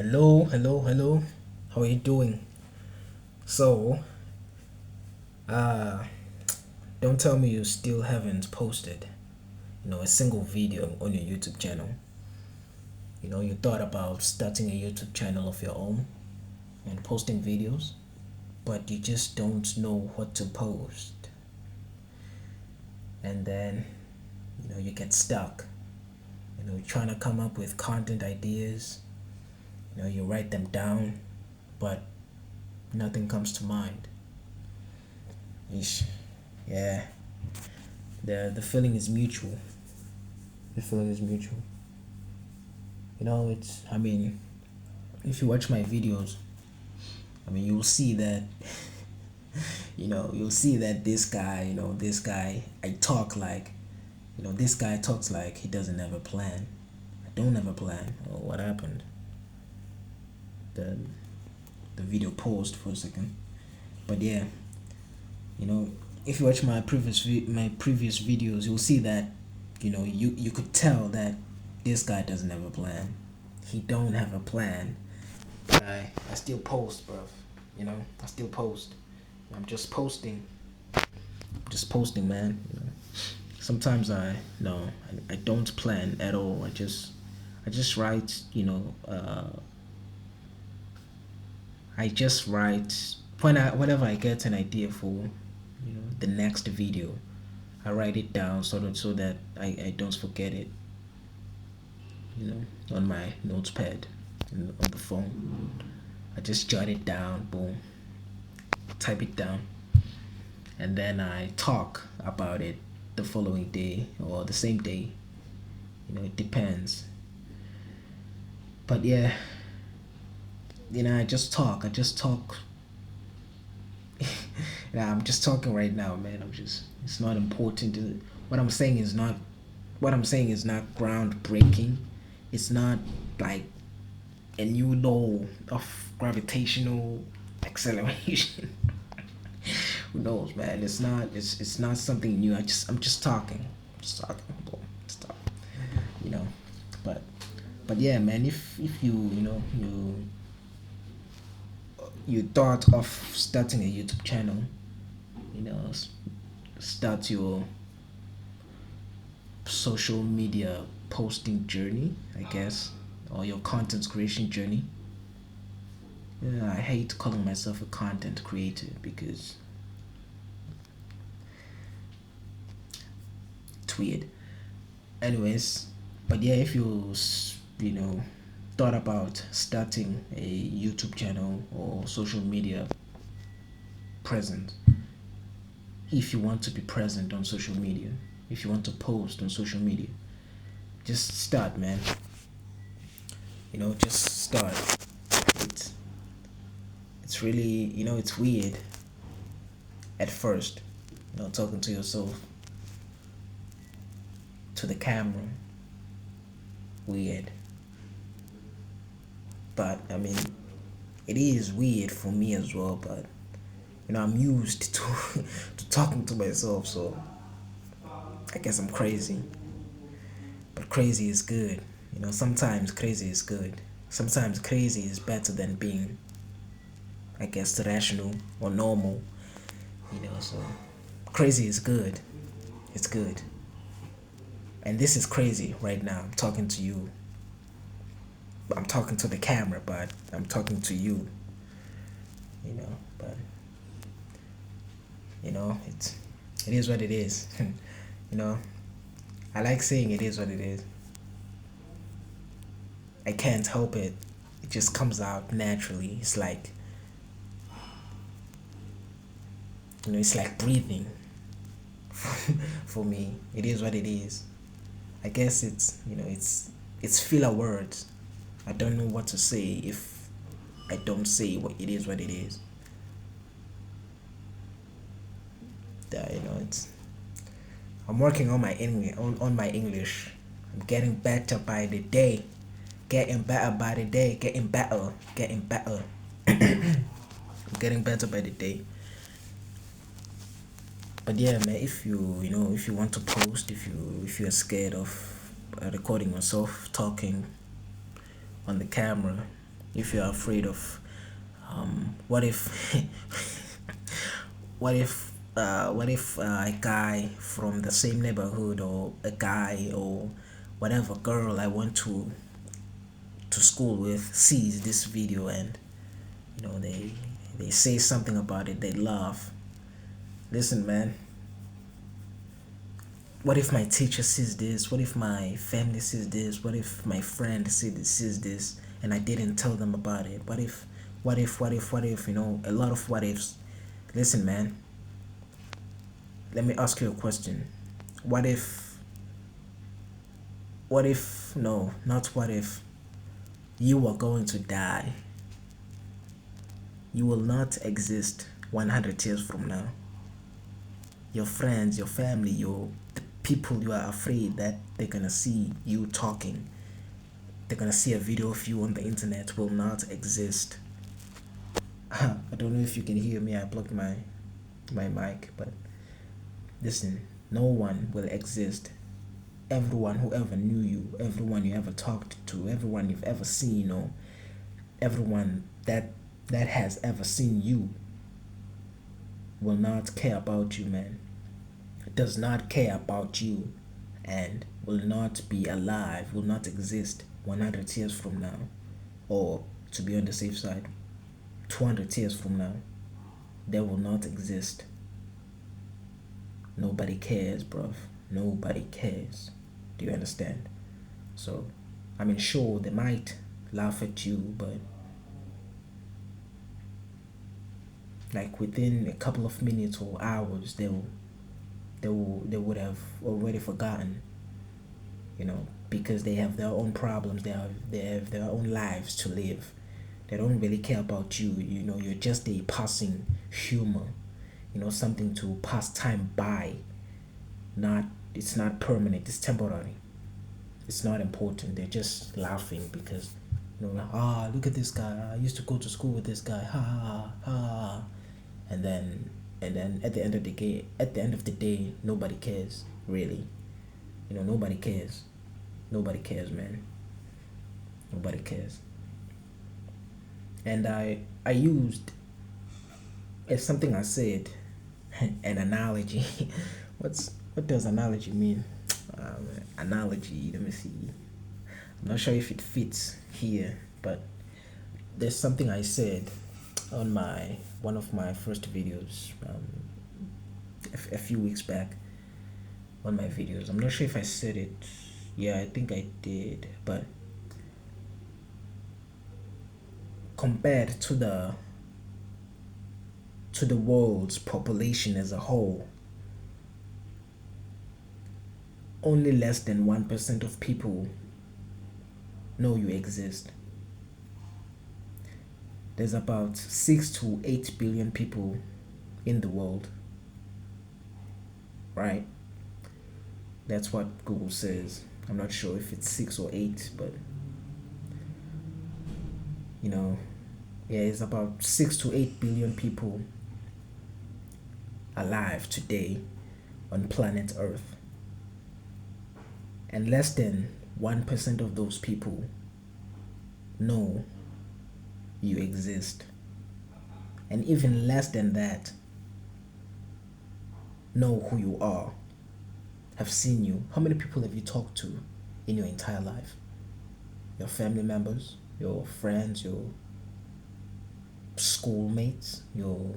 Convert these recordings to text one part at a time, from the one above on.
Hello. How are you doing? So, uh, don't tell me you still haven't posted, a single video on your YouTube channel. You thought about starting a YouTube channel of your own and posting videos, but you just don't know what to post. And then, you get stuck. You're trying to come up with content ideas. You write them down, but nothing comes to mind. Ish. Yeah. The feeling is mutual. The feeling is mutual. It's I mean, if you watch my videos, you'll see that you'll see that this guy I talk like this guy talks like he doesn't have a plan. I don't have a plan. Oh, what happened? The the video paused for a second. But yeah, you know, if you watch my previous videos, you'll see that you could tell that this guy doesn't have a plan. He don't have a plan. I still post, bruv. I still post. I'm just posting. Just posting, man. Sometimes I no, I don't plan at all. I just write. I just write whenever I get an idea for the next video. I write it down so that I don't forget it. On my notepad on the phone. I just jot it down, boom, type it down, and then I talk about it the following day or the same day. It depends. But yeah, I just talk. I just talk. Yeah, I'm just talking right now, man. It's not important. What I'm saying is not, what I'm saying is not groundbreaking. It's not like a new law of gravitational acceleration. Who knows, man? It's not something new. I'm just talking. Just talking. Boom. Just talking. You know. But but yeah, man, if you thought of starting a YouTube channel, start your social media posting journey, I guess, or your content creation journey. Yeah, I hate calling myself a content creator because it's weird. Anyways, but yeah, if thought about starting a YouTube channel or social media presence, if you want to be present on social media, if you want to post on social media, just start, man. Just start. It's it's really it's weird at first, talking to yourself, to the camera. Weird. But it is weird for me as well, but I'm used to to talking to myself, so I guess I'm crazy. But crazy is good. Sometimes crazy is good. Sometimes crazy is better than being, I guess, rational or normal. So crazy is good. It's good. And this is crazy right now. I'm talking to you. I'm talking to the camera, but I'm talking to you. But it is what it is. you know, I like saying it is what it is. I can't help it. It just comes out naturally. It's like it's like breathing. For me, it is what it is. I guess it's filler words. I don't know what to say if I don't say what it is what it is. It's I'm working on my English on my English. I'm getting better by the day. Getting better by the day. Getting better. Getting better. I'm getting better by the day. But yeah, man, if you want to post, if you're scared of recording yourself talking on the camera, if you're afraid of what if what if a guy from the same neighborhood, or a guy, or whatever girl I went to school with sees this video, and they say something about it, they laugh. Listen, man, what if my teacher sees this? What if my family sees this? What if my friend sees this and I didn't tell them about it? What if, a lot of what ifs. Listen, man, let me ask you a question. What if, no, not what if, you are going to die? You will not exist 100 years from now. Your friends, your family, the people you are afraid that they're gonna see you talking, they're gonna see a video of you on the internet, will not exist. I don't know if you can hear me. I plugged my mic, but listen, no one will exist. Everyone who ever knew you, everyone you ever talked to, everyone you've ever seen, or everyone that has ever seen you will not care about you, man. Does not care about you, and will not be alive, will not exist 100 years from now, or to be on the safe side, 200 years from now. They will not exist. Nobody cares, bruv. Nobody cares. Do you understand? So, I mean, sure, they might laugh at you, but like within a couple of minutes or hours, they would have already forgotten, because they have their own problems. They have their own lives to live. They don't really care about you. You're just a passing humor. Something to pass time by. It's not permanent. It's temporary. It's not important. They're just laughing because, like, look at this guy. I used to go to school with this guy. Ha ha ha. And then at the end of the day, nobody cares, really. Nobody cares. Nobody cares, man. Nobody cares. And I used, it's something I said, an analogy. What does analogy mean? Analogy, let me see. I'm not sure if it fits here, but there's something I said on one of my first videos, a few weeks back, on my videos. I'm not sure if I said it. Yeah, I think I did. But compared to the world's population as a whole, only less than 1% of people know you exist. There's about 6 to 8 billion people in the world, right? That's what Google says. I'm not sure if it's 6 or 8, but yeah, it's about 6 to 8 billion people alive today on planet Earth. And less than 1% of those people know you exist. And even less than that know who you are, have seen you. How many people have you talked to in your entire life? Your family members, your friends, your schoolmates, your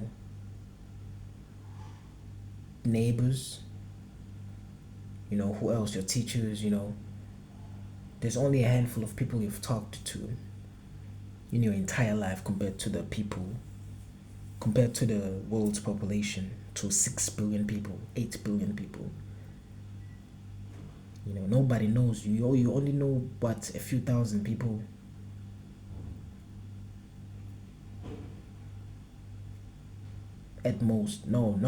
neighbors, who else? Your teachers, There's only a handful of people you've talked to in your entire life compared to the world's population, to 6 billion people, 8 billion people. Nobody knows you. You only know what, a few thousand people. At most. No.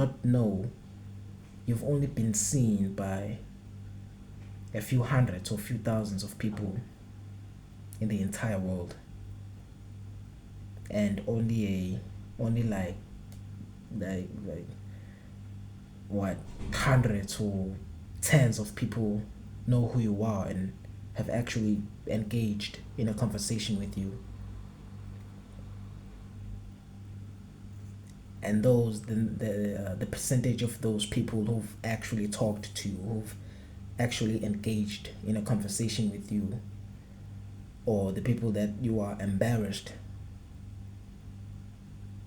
You've only been seen by a few hundreds or few thousands of people in the entire world. And only like what, hundreds or tens of people know who you are and have actually engaged in a conversation with you. and the percentage of those people who've actually talked to you, who've actually engaged in a conversation with you, or the people that you are embarrassed,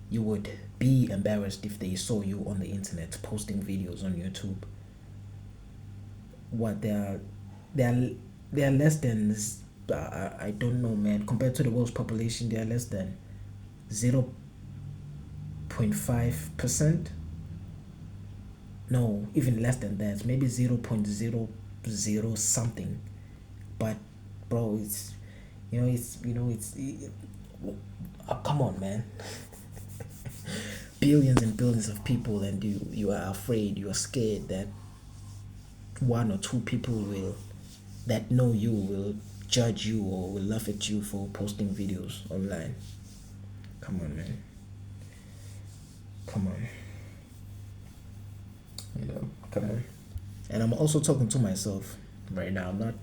you would be embarrassed if they saw you on the internet posting videos on YouTube. What they are less than, I don't know, man. Compared to the world's population, they are less than 0.5%. No, even less than that. Maybe 0.00 something. But bro, come on, man. Billions and billions of people, and you are afraid, you are scared that one or two people will that know you will judge you or will laugh at you for posting videos online. Come on, man. Come on. Come on. And I'm also talking to myself right now. I'm not,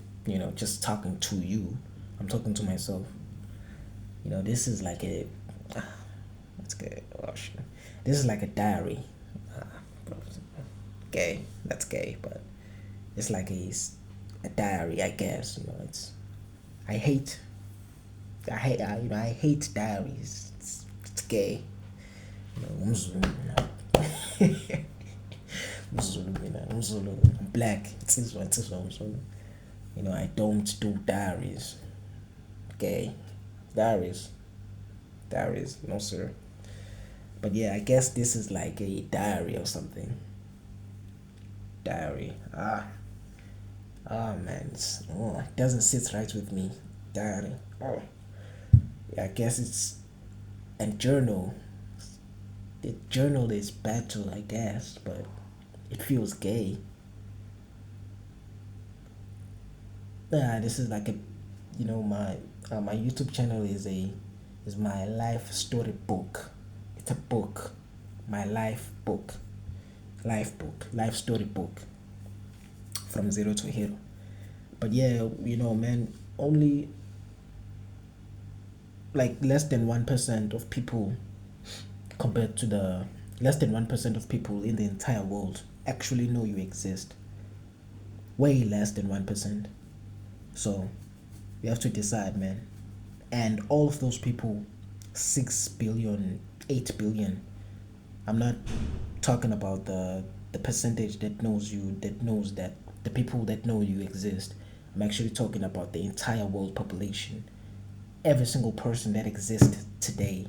just talking to you. I'm talking to myself. This is like a. That's good. Oh, shit. This is like a diary. Gay. That's gay, but it's like a diary, I guess. It's. I hate. I hate diaries. It's gay. Umzulu, Umzulu, I'm black. It's Umzulu. I don't do diaries. Okay, diaries, no sir. But yeah, I guess this is like a diary or something. Diary. Man, it doesn't sit right with me. Diary. Oh, yeah, I guess it's a journal. The journal is bad too, I guess, but it feels gay. Yeah, this is like a, my YouTube channel is my life story book. It's a book, my life book, life story book, from zero to hero. But yeah, man, only like less than 1% of people, compared to the less than 1% of people in the entire world actually know you exist. Way less than 1%. So you have to decide, man. And all of those people, 6 billion, 8 billion, I'm not talking about the percentage that knows you, that knows that the people that know you exist. I'm actually talking about the entire world population. Every single person that exists today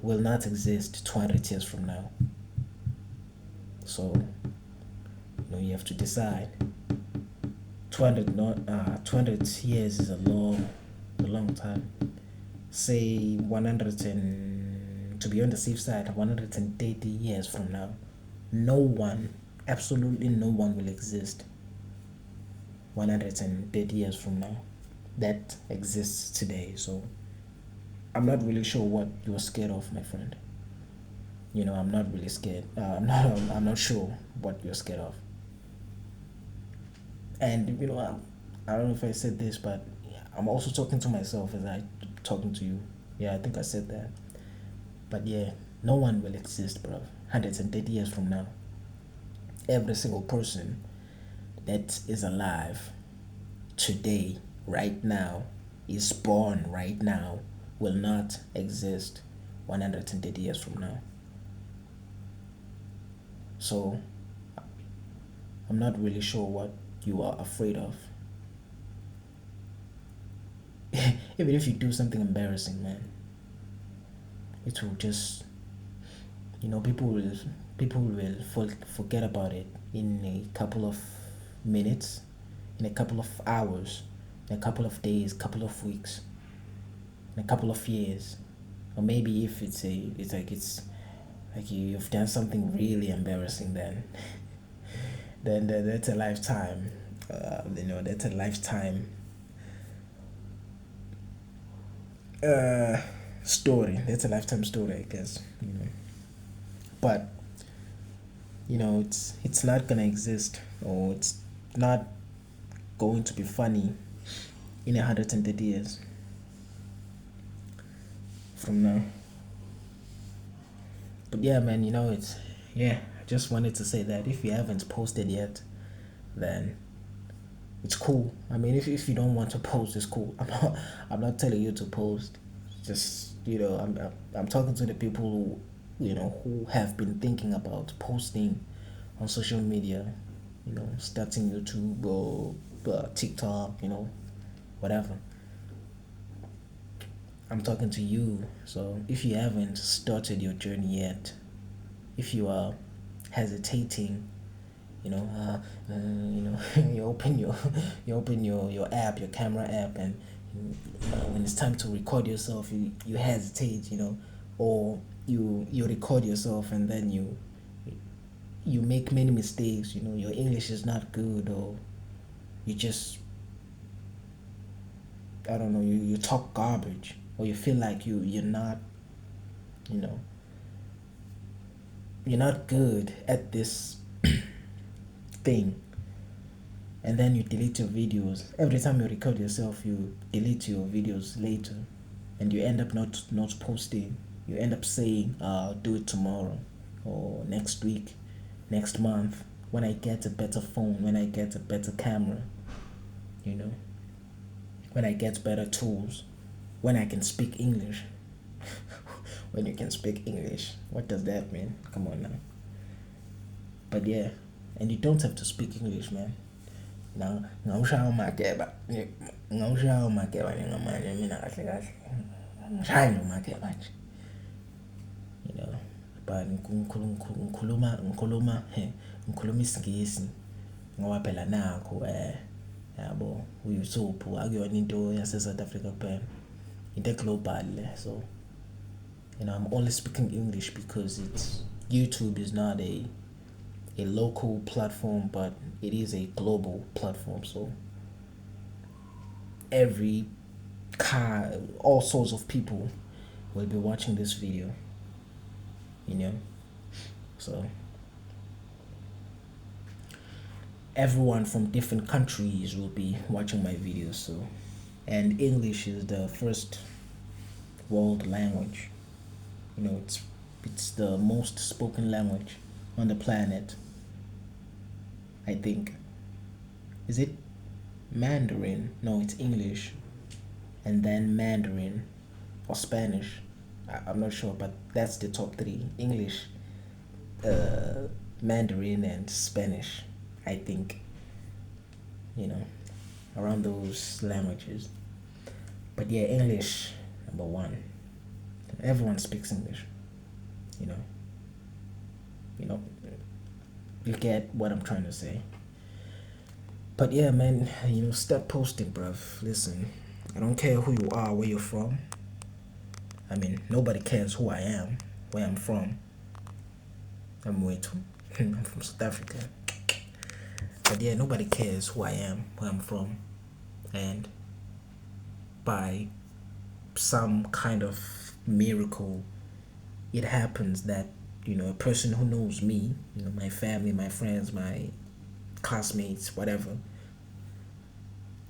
will not exist 200 years from now. So, you have to decide. 200 years is a long time. Say 100 and, to be on the safe side, 130 years from now, no one, absolutely no one will exist. 130 years from now, that exists today. So I'm not really sure what you're scared of, my friend. I'm not really scared. I'm not sure what you're scared of. And I don't know if I said this, but I'm also talking to myself as I talking to you. Yeah, I think I said that. But yeah, no one will exist, bro. 130 years from now, every single person that is alive today, right now, is born right now, will not exist 130 years from now. So I'm not really sure what you are afraid of. Even if you do something embarrassing, man, it will just, people will forget about it in a couple of minutes, in a couple of hours, in a couple of days, couple of weeks, in a couple of years. Or maybe if it's like you've done something really embarrassing, then that's a lifetime. That's a lifetime story. That's a lifetime story, I guess. But it's not gonna exist, or it's not going to be funny in 130 years from now. But yeah, man, it's yeah. I just wanted to say that if you haven't posted yet, then it's cool. I mean, if you don't want to post, it's cool. I'm not telling you to post. Just I'm talking to the people who have been thinking about posting on social media. Starting YouTube or TikTok. Whatever. I'm talking to you. So if you haven't started your journey yet, if you are hesitating, you open your app, your camera app, and when it's time to record yourself, you hesitate, or you record yourself and then you make many mistakes. Your English is not good, or you just, I don't know, you talk garbage, or you feel like you're not, you know you're not good at this thing, and then you delete your videos. Every time you record yourself, you delete your videos later, and you end up not posting. You end up saying, I'll do it tomorrow, or next week, next month, when I get a better phone, when I get a better camera, you know when I get better tools, when I can speak English. When you can speak English, what does that mean? Come on now. But yeah, and you don't have to speak English, man. Now, ngawushaya umakeba, ngawushaya umakeba njengamanje mina kahle kahle. Ngishaya nje umakeba nje. You know, but ngikhuluma isiNgisi ngoba phela nakho yabo uYouTube akuyona into yase South Africa kuphela. Into global le. So I'm only speaking English because YouTube is not a local platform, but it is a global platform. So every all sorts of people will be watching this video. So everyone from different countries will be watching my videos. So, and English is the first world language. It's the most spoken language on the planet. I think. Is it Mandarin? No, it's English, and then Mandarin or Spanish. I'm not sure, but that's the top three: English, Mandarin, and Spanish. I think. Around those languages. But yeah, English number one. Everyone speaks English. You know. You know. You get what I'm trying to say. But yeah, man, start posting, bruv. Listen, I don't care who you are, where you're from. I mean, nobody cares who I am, where I'm from. I'm I'm from South Africa. But yeah, nobody cares who I am, where I'm from. And by some kind of miracle, it happens that, a person who knows me, my family, my friends, my classmates, whatever,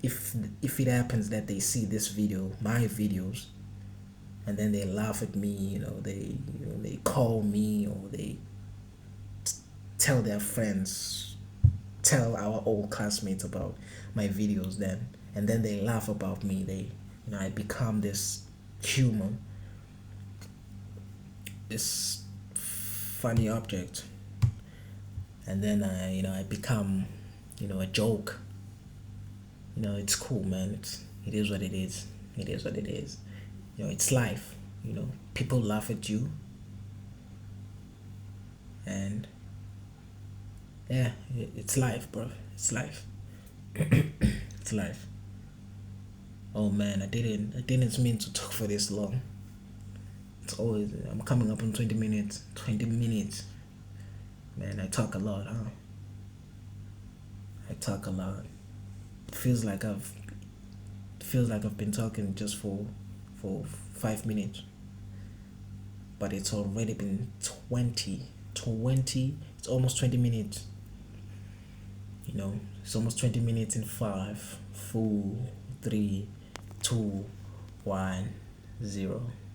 if it happens that they see this video, my videos, and then they laugh at me, they call me, or they tell their friends, tell our old classmates about my videos, and then they laugh about me, I become this humor, this funny object, and then I become a joke. It's cool, man. It is what it is. It is what it is. It's life. People laugh at you, and yeah, it's life, bro. It's life. It's life. Oh man, I didn't mean to talk for this long. It's always, I'm coming up on 20 minutes. 20 minutes. Man, I talk a lot, huh? I talk a lot. It feels like I've been talking just for 5 minutes. But it's already been 20. It's almost 20 minutes. It's almost 20 minutes in 5, 4, 3, 2, 1, 0.